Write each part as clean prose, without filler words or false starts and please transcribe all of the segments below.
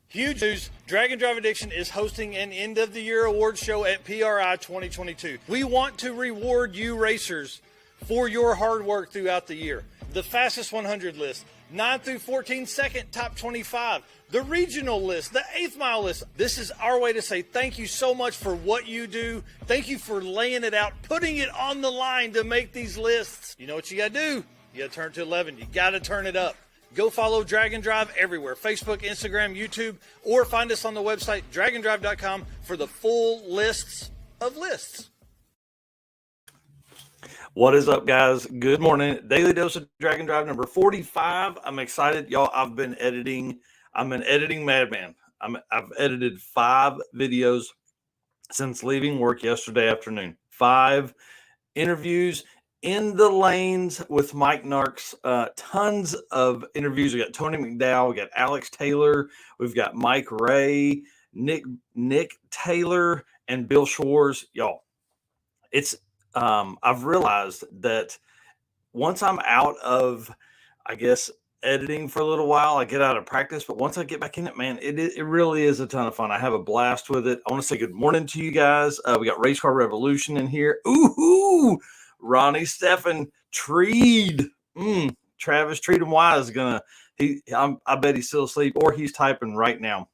Huge news, Drag and Drive Addiction is hosting an end-of-the-year awards show at PRI 2022. We want to reward you racers for your hard work throughout the year. The fastest 100 list, 9 through 14 second top 25, the regional list, the 8th mile list. This is our way to say thank you so much for what you do. Thank you for laying it out, putting it on the line to make these lists. You know what you got to do? You got to turn to 11. You got to turn it up. Go follow Drag and Drive everywhere, Facebook, Instagram, YouTube, or find us on the website, dragandrive.com, for the full lists of lists. What is up, guys? Good morning. Daily Dose of Drag and Drive number 45. I'm excited. Y'all, I've been editing. I'm an editing madman. I've edited 5 videos since leaving work yesterday afternoon. 5 interviews in the lanes with Mike Narx. Tons of interviews. We got Tony McDowell. We got Alex Taylor. We've got Mike Ray, Nick Taylor, and Bill Schwarz. Y'all, it's I've realized that once I'm out of, I guess, editing for a little while, I get out of practice. But once I get back in it, man, it really is a ton of fun. I have a blast with it. I want to say good morning to you guys. We got Race Car Revolution in here. Ooh, Ronnie Stephan Treed. Travis Treed'em Wise is gonna. I bet he's still asleep or he's typing right now.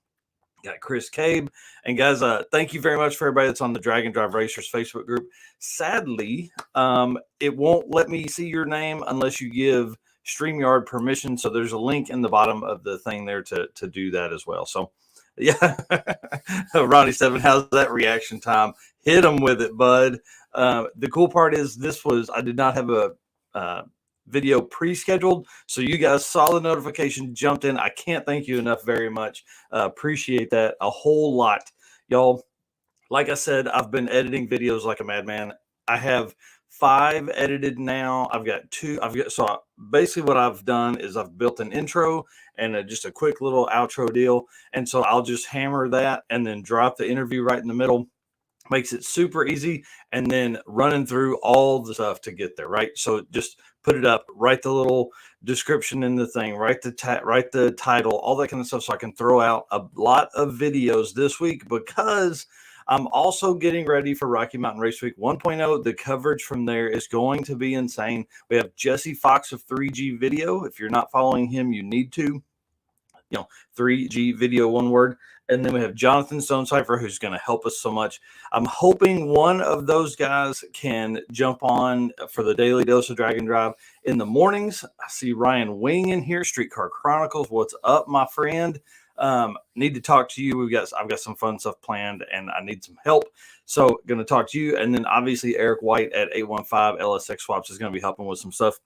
Got Chris Cabe. And guys, thank you very much for everybody that's on the Drag and Drive Racers Facebook group. Sadly, it won't let me see your name unless you give StreamYard permission. So there's a link in the bottom of the thing there to do that as well. So yeah, Ronnie Stephan, how's that reaction time? Hit him with it, bud. The cool part is I did not have a video pre-scheduled, so you guys saw the notification, jumped in. I can't thank you enough very much. Appreciate that a whole lot, y'all. Like I said, I've been editing videos like a madman. I have 5 edited now. I've got 2. So basically what I've done is I've built an intro and just a quick little outro deal, and so I'll just hammer that and then drop the interview right in the middle. Makes it super easy, and then running through all the stuff to get there, right? So just put it up, write the little description in the thing, write the title, all that kind of stuff, so I can throw out a lot of videos this week, because I'm also getting ready for Rocky Mountain Race Week 1.0. The coverage from there is going to be insane. We have Jesse Fox of 3G Video. If you're not following him, you need to. 3G Video, one word. And then we have Jonathan Stonecipher, who's going to help us so much. I'm hoping one of those guys can jump on for the Daily Dose of Drag and Drive in the mornings. I see Ryan Wing in here, Streetcar Chronicles. What's up, my friend? Need to talk to you. I've got some fun stuff planned, and I need some help. So going to talk to you. And then obviously Eric White at 815 LSX Swaps is going to be helping with some stuff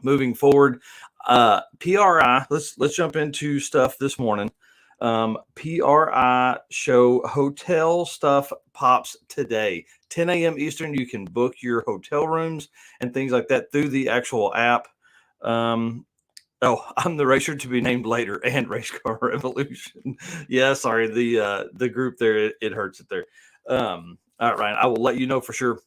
moving forward. PRI, let's jump into stuff this morning. PRI Show Hotel stuff pops today, 10 a.m. Eastern. You can book your hotel rooms and things like that through the actual app. I'm the racer to be named later, and Race Car Revolution. Yeah, sorry, the group there, it hurts it there. All right, Ryan, I will let you know for sure.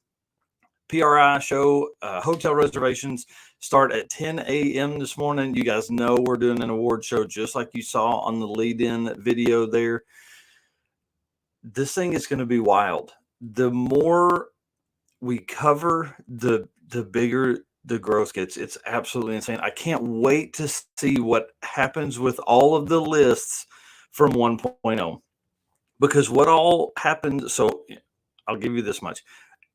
PRI Show hotel reservations start at 10 a.m. this morning. You guys know we're doing an award show just like you saw on the lead-in video there. This thing is going to be wild. The more we cover, the bigger the growth gets. It's absolutely insane. I can't wait to see what happens with all of the lists from 1.0, because what all happened. So I'll give you this much.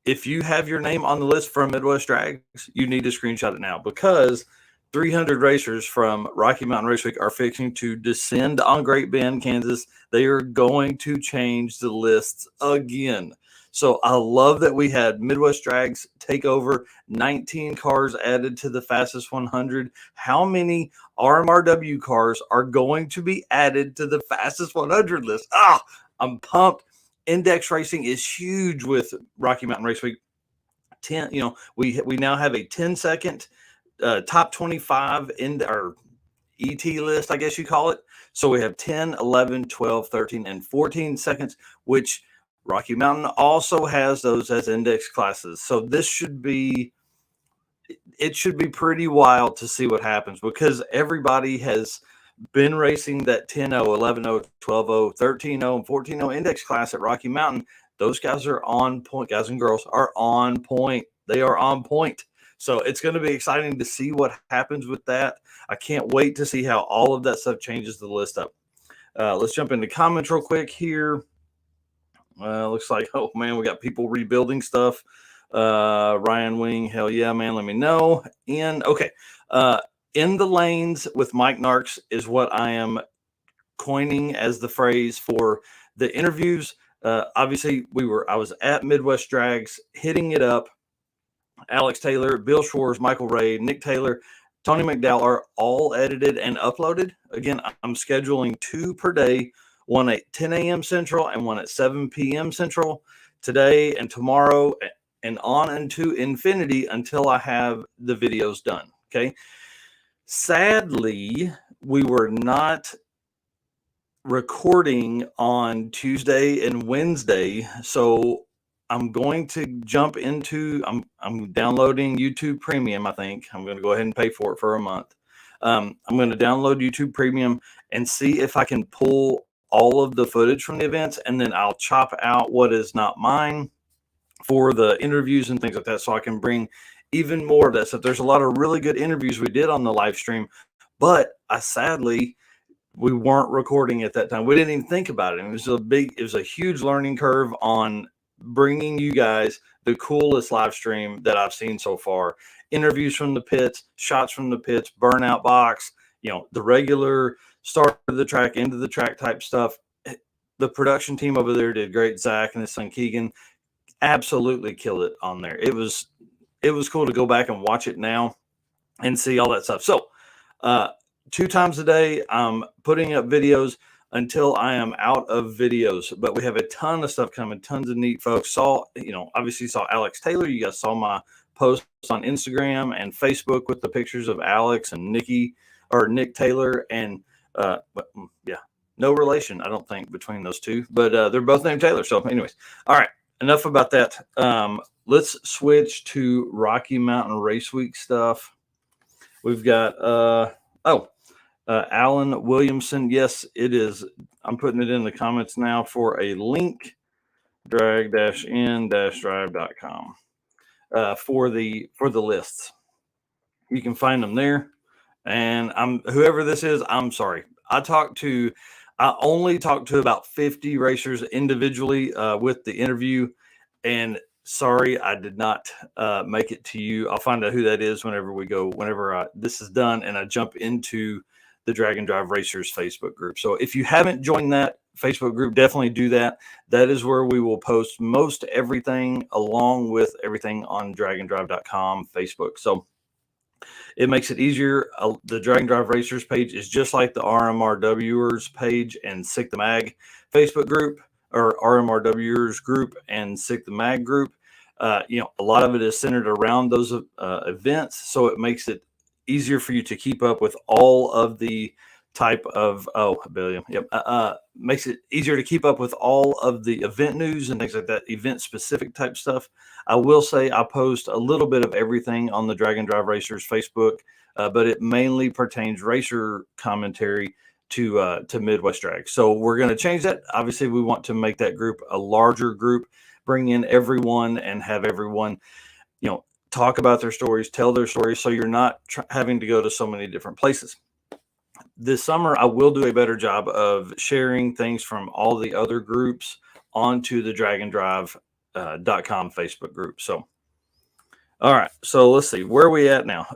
If you have your name on the list from Midwest Drags, you need to screenshot it now, because 300 racers from Rocky Mountain Race Week are fixing to descend on Great Bend, Kansas. They are going to change the lists again. So I love that we had Midwest Drags take over, 19 cars added to the fastest 100. How many RMRW cars are going to be added to the fastest 100 list? I'm pumped. Index racing is huge with Rocky Mountain Race Week. 10, we now have a 10-second top 25 in our ET list, I guess you call it. So we have 10, 11, 12, 13, and 14 seconds, which Rocky Mountain also has those as index classes. So this should be pretty wild to see what happens, because everybody has been racing that 10-0, 11-0, 12-0, 13-0, and 14-0 index class at Rocky Mountain. Those guys are on point. Guys and girls are on point. They are on point. So it's going to be exciting to see what happens with that. I can't wait to see how all of that stuff changes the list up. Let's jump into comments real quick here. Looks like, oh man, we got people rebuilding stuff. Ryan Wing, hell yeah, man, let me know. Okay. In the lanes with Mike Narx is what I am coining as the phrase for the interviews. Obviously, I was at Midwest Drags hitting it up. Alex Taylor, Bill Schwarz, Michael Ray, Nick Taylor, Tony McDowell are all edited and uploaded. Again, I'm scheduling 2 per day, one at 10 a.m. Central and one at 7 p.m. Central today and tomorrow, and on into infinity until I have the videos done. Okay. Sadly, we were not recording on Tuesday and Wednesday, so I'm going to jump into, I'm downloading YouTube Premium. I think I'm going to go ahead and pay for it for a month. I'm going to download YouTube Premium and see if I can pull all of the footage from the events, and then I'll chop out what is not mine for the interviews and things like that, so I can bring even more of that stuff. There's a lot of really good interviews we did on the live stream, but sadly, we weren't recording at that time. We didn't even think about it. It was a huge learning curve on bringing you guys the coolest live stream that I've seen so far. Interviews from the pits, shots from the pits, burnout box, the regular start of the track, end of the track type stuff. The production team over there did great. Zach and his son Keegan absolutely killed it on there. It was cool to go back and watch it now and see all that stuff. So 2 times a day, I'm putting up videos until I am out of videos, but we have a ton of stuff coming, tons of neat folks. Obviously saw Alex Taylor. You guys saw my posts on Instagram and Facebook with the pictures of Alex and Nick Taylor. And no relation, I don't think, between those two, but they're both named Taylor. So anyways, all right, enough about that. Let's switch to Rocky Mountain Race Week stuff. We've got, Alan Williamson. Yes, it is. I'm putting it in the comments now for a link, drag-in-drive.com, for the lists. You can find them there. And whoever this is, I'm sorry. I only talked to about 50 racers individually with the interview, and sorry, I did not make it to you. I'll find out who that is whenever this is done and I jump into the Drag and Drive Racers Facebook group. So if you haven't joined that Facebook group, definitely do that. That is where we will post most everything along with everything on draganddrive.com Facebook. So it makes it easier. The Drag and Drive Racers page is just like the RMRWers page and Sick the Mag Facebook group, or RMRWers group and Sick the Mag group. A lot of it is centered around those events, so it makes it easier for you to keep up with all of the type of makes it easier to keep up with all of the event news and things like that, event specific type stuff. I will say I post a little bit of everything on the Drag and Drive Racers Facebook, but it mainly pertains racer commentary to Midwest Drag. So we're going to change that. Obviously, we want to make that group a larger group, bring in everyone and have everyone, talk about their stories, tell their stories, so you're not having to go to so many different places. This summer, I will do a better job of sharing things from all the other groups onto the draganddrive.com Facebook group. So, all right. So let's see. Where are we at now?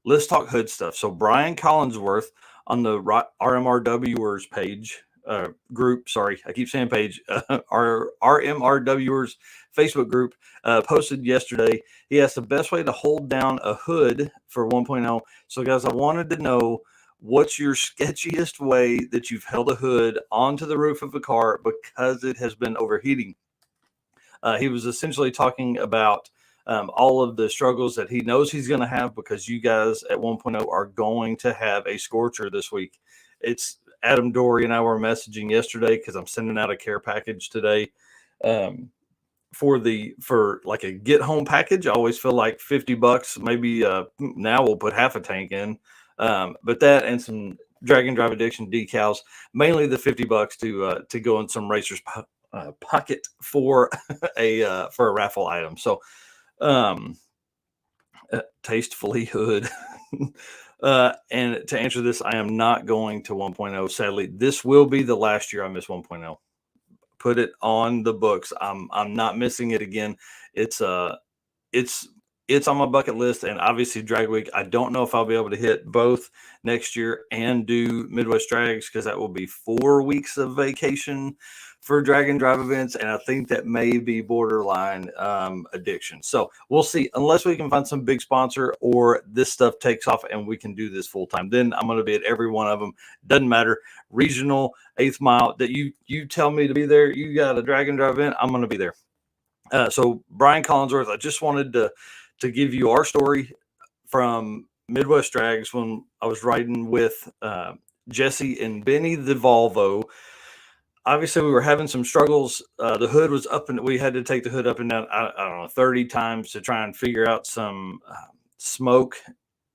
Let's talk hood stuff. So Brian Collinsworth on the RMRWers page, group. Sorry, I keep saying page. Our RMRWers Facebook group posted yesterday. He asked the best way to hold down a hood for 1.0. So guys, I wanted to know, what's your sketchiest way that you've held a hood onto the roof of a car because it has been overheating? He was essentially talking about all of the struggles that he knows he's going to have because you guys at 1.0 are going to have a scorcher this week. It's Adam Dory and I were messaging yesterday because I'm sending out a care package today for like a get home package. I always feel like $50, maybe now we'll put half a tank in. But that and some Drag and Drive Addiction decals, mainly the $50 to go in some racers pocket for a raffle item. So tastefully hood. And to answer this, I am not going to 1.0. Sadly, this will be the last year I miss 1.0. Put it on the books. I'm not missing it again. It's on my bucket list, and obviously Drag Week. I don't know if I'll be able to hit both next year and do Midwest Drags, because that will be 4 weeks of vacation for Drag and Drive events, and I think that may be borderline addiction. So we'll see. Unless we can find some big sponsor or this stuff takes off and we can do this full time, then I'm going to be at every one of them. Doesn't matter. Regional, 8th mile, that you tell me to be there. You got a Drag and Drive event, I'm going to be there. So Brian Collinsworth, I just wanted to give you our story from Midwest Drags when I was riding with Jesse and Benny the Volvo. Obviously, we were having some struggles. The hood was up, and we had to take the hood up and down, I don't know, 30 times to try and figure out some smoke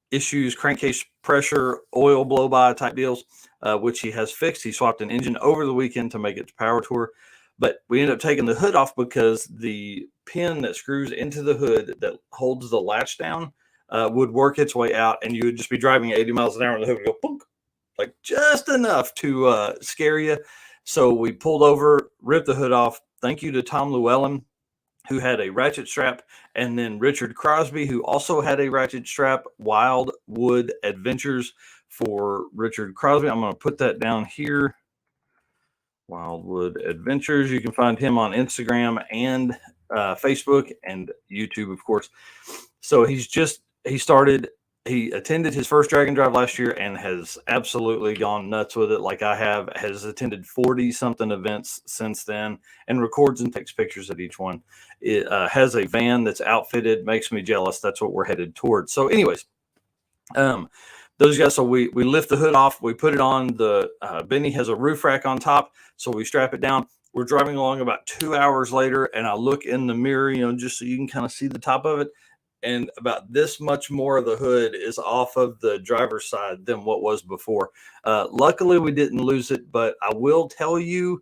issues, crankcase pressure, oil blow-by type deals, which he has fixed. He swapped an engine over the weekend to make it to Power Tour. But we ended up taking the hood off because the pin that screws into the hood that holds the latch down would work its way out, and you would just be driving 80 miles an hour, and the hood would go boom, like just enough to scare you. So we pulled over, ripped the hood off. Thank you to Tom Llewellyn, who had a ratchet strap, and then Richard Crosby, who also had a ratchet strap. Wildwood Adventures for Richard Crosby. I'm going to put that down here. Wildwood Adventures. You can find him on Instagram and Facebook and YouTube, of course. So he attended his first Drag and Drive last year and has absolutely gone nuts with it, like I have. Has attended 40 something events since then and records and takes pictures at each one. It has a van that's outfitted, makes me jealous. That's what we're headed towards. So anyways, those guys, so we lift the hood off, we put it on the Benny has a roof rack on top, so we strap it down. We're driving along about 2 hours later, and I look in the mirror, just so you can kind of see the top of it, and about this much more of the hood is off of the driver's side than what was before. Luckily, we didn't lose it, but I will tell you,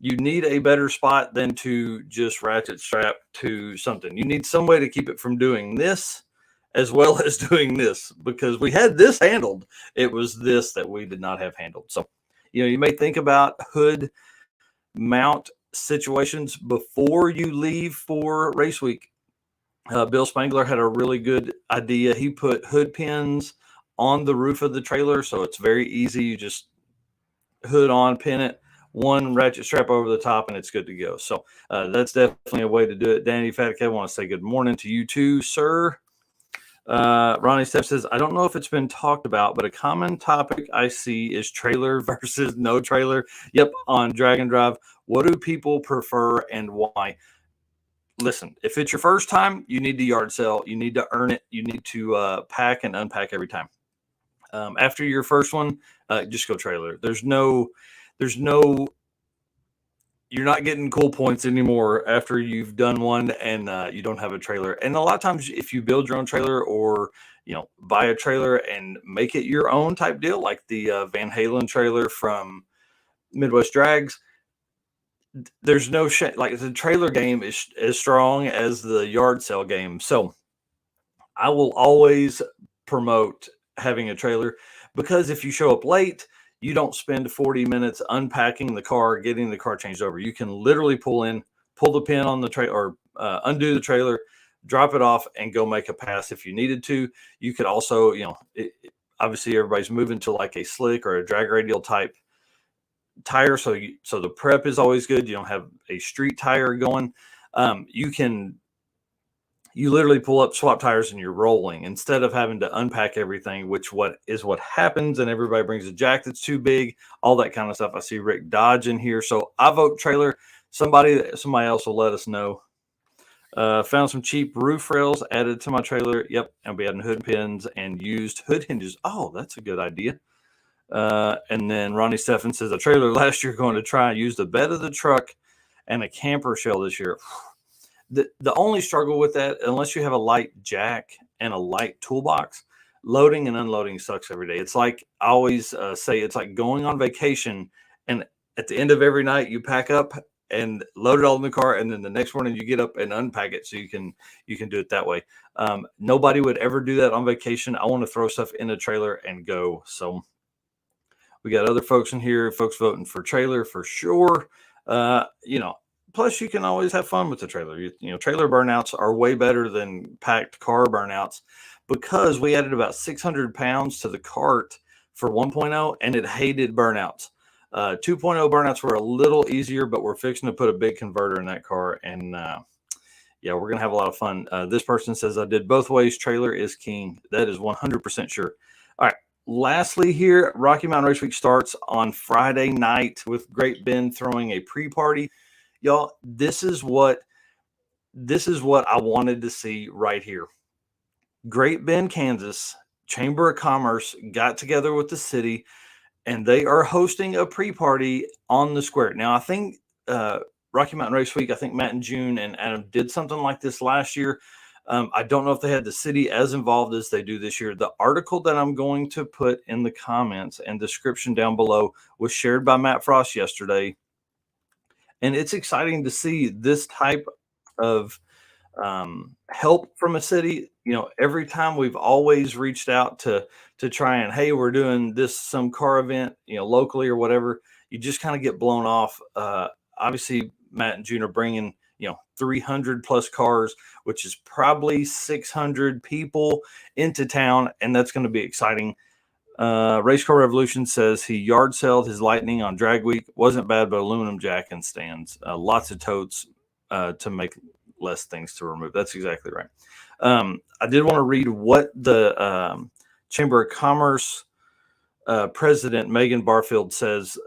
you need a better spot than to just ratchet strap to something. You need some way to keep it from doing this as well as doing this, because we had this handled. It was this that we did not have handled. So, you may think about hood mount situations before you leave for race week. Bill Spangler had a really good idea. He put hood pins on the roof of the trailer, so it's very easy. You just hood on, pin it, one ratchet strap over the top, and it's good to go. So that's definitely a way to do it. Danny Fatke, I want to say good morning to you too, sir. Ronnie Steph says, I don't know if it's been talked about, but a common topic I see is trailer versus no trailer. Yep, on Drag and Drive. What do people prefer and why? Listen, if it's your first time, you need to yard sell. You need to earn it. You need to pack and unpack every time. After your first one, just go trailer. You're not getting cool points anymore after you've done one and you don't have a trailer. And a lot of times, if you build your own trailer or buy a trailer and make it your own type deal, like the Van Halen trailer from Midwest Drags, there's no shame. Like, the trailer game is as strong as the yard sale game. So I will always promote having a trailer, because if you show up late, you don't spend 40 minutes unpacking the car, getting the car changed over. You can literally pull the pin on the trailer, or undo the trailer, drop it off, and go make a pass if you needed to. You could also, obviously everybody's moving to like a slick or a drag radial type tire, so the prep is always good. You don't have a street tire going. You literally pull up, swap tires, and you're rolling, instead of having to unpack everything, which what happens, and everybody brings a jack that's too big, all that kind of stuff. I see Rick Dodge in here. So I vote trailer. Somebody else will let us know. Found some cheap roof rails, added to my trailer. Yep, I'll be adding hood pins and used hood hinges. Oh, that's a good idea. And then Ronnie Steffen says, a trailer last year, going to try and use the bed of the truck and a camper shell this year. The only struggle with that, unless you have a light jack and a light toolbox, loading and unloading sucks every day. It's like I always say, it's like going on vacation, and at the end of every night you pack up and load it all in the car, and then the next morning you get up and unpack it so you can do it that way. Nobody would ever do that on vacation. I want to throw stuff in a trailer and go. So we got other folks in here, folks voting for trailer for sure. Plus you can always have fun with the trailer. Trailer burnouts are way better than packed car burnouts, because we added about 600 pounds to the cart for 1.0, and it hated burnouts. 2.0 burnouts were a little easier, but we're fixing to put a big converter in that car, and we're going to have a lot of fun. This person says, I did both ways. Trailer is king. That is 100% sure. All right. Lastly here, Rocky Mountain Race Week starts on Friday night with Great Bend throwing a pre-party. Y'all, this is what I wanted to see right here. Great Bend, Kansas, Chamber of Commerce got together with the city, and they are hosting a pre-party on the square. Now, I think Rocky Mountain Race Week, I think Matt and June and Adam did something like this last year. I don't know if they had the city as involved as they do this year. The article that I'm going to put in the comments and description down below was shared by Matt Frost yesterday. And it's exciting to see this type of help from a city. Every time we've always reached out to try and, hey, we're doing some car event, locally or whatever, you just kind of get blown off. Obviously, Matt and June are bringing 300 plus cars, which is probably 600 people into town, and that's going to be exciting. Race Car Revolution says he yard sold his Lightning on drag week. Wasn't bad, but aluminum jack and stands. Lots of totes to make less things to remove. That's exactly right. I did want to read what the Chamber of Commerce President Megan Barfield says.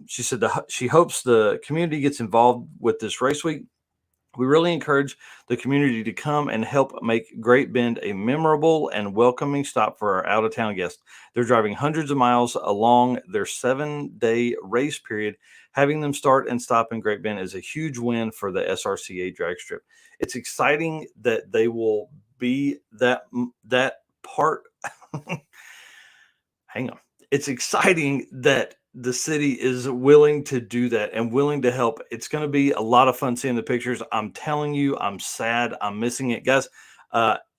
She said she hopes the community gets involved with this race week. We really encourage the community to come and help make Great Bend a memorable and welcoming stop for our out-of-town guests. They're driving hundreds of miles along their 7-day race period. Having them start and stop in Great Bend is a huge win for the SRCA drag strip. It's exciting that they will be that part. Hang on. It's exciting that the city is willing to do that and willing to help. It's going to be a lot of fun seeing the pictures. I'm telling you, I'm sad. I'm missing it, guys.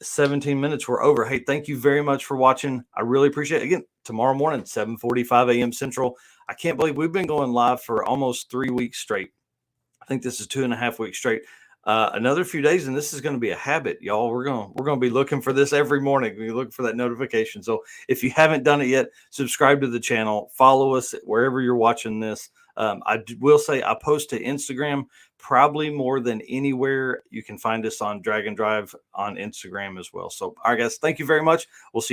17 minutes were over. Hey, thank you very much for watching. I really appreciate it. Again, tomorrow morning, 7:45 a.m. Central. I can't believe we've been going live for almost 3 weeks straight. I think this is 2.5 weeks straight. Another few days, and this is going to be a habit, y'all. We're going to be looking for this every morning. We look for that notification. So if you haven't done it yet, subscribe to the channel, follow us wherever you're watching this. I will say I post to Instagram probably more than anywhere. You can find us on Drag and Drive on Instagram as well. So, all right, guys, thank you very much. We'll see you